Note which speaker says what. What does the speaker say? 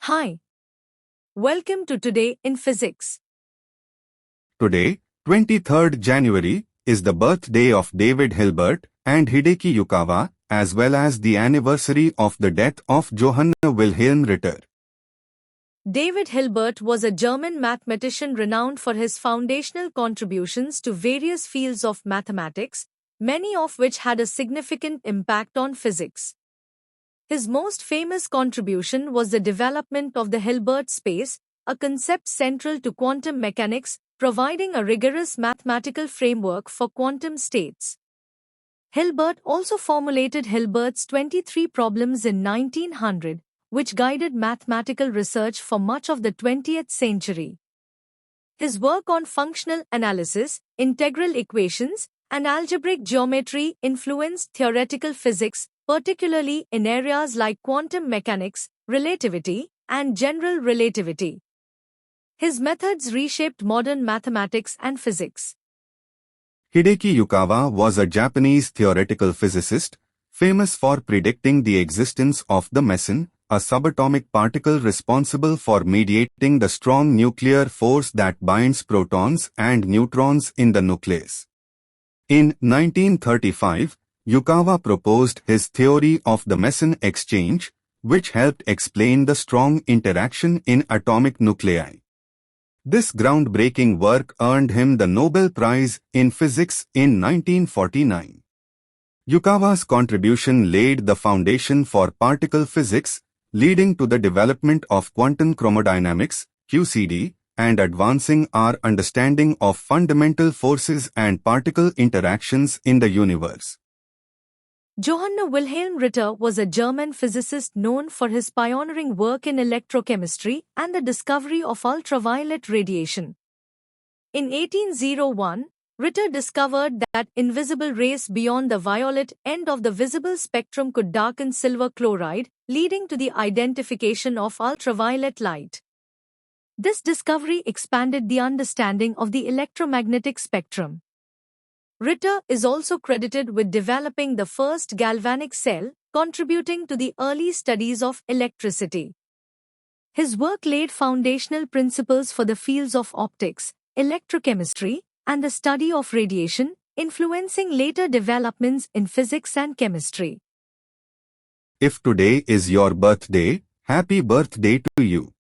Speaker 1: Hi, welcome to Today in Physics.
Speaker 2: Today, 23rd January, is the birthday of David Hilbert and Hideki Yukawa, as well as the anniversary of the death of Johann Wilhelm Ritter.
Speaker 1: David Hilbert was a German mathematician renowned for his foundational contributions to various fields of mathematics, many of which had a significant impact on physics. His most famous contribution was the development of the Hilbert space, a concept central to quantum mechanics, providing a rigorous mathematical framework for quantum states. Hilbert also formulated Hilbert's 23 problems in 1900, which guided mathematical research for much of the 20th century. His work on functional analysis, integral equations, and algebraic geometry influenced theoretical physics, particularly in areas like quantum mechanics, relativity, and general relativity. His methods reshaped modern mathematics and physics.
Speaker 2: Hideki Yukawa was a Japanese theoretical physicist, famous for predicting the existence of the meson, a subatomic particle responsible for mediating the strong nuclear force that binds protons and neutrons in the nucleus. In 1935, Yukawa proposed his theory of the meson exchange, which helped explain the strong interaction in atomic nuclei. This groundbreaking work earned him the Nobel Prize in Physics in 1949. Yukawa's contribution laid the foundation for particle physics, leading to the development of quantum chromodynamics, QCD, and advancing our understanding of fundamental forces and particle interactions in the universe.
Speaker 1: Johann Wilhelm Ritter was a German physicist known for his pioneering work in electrochemistry and the discovery of ultraviolet radiation. In 1801, Ritter discovered that invisible rays beyond the violet end of the visible spectrum could darken silver chloride, leading to the identification of ultraviolet light. This discovery expanded the understanding of the electromagnetic spectrum. Ritter is also credited with developing the first galvanic cell, contributing to the early studies of electricity. His work laid foundational principles for the fields of optics, electrochemistry, and the study of radiation, influencing later developments in physics and chemistry.
Speaker 2: If today is your birthday, happy birthday to you.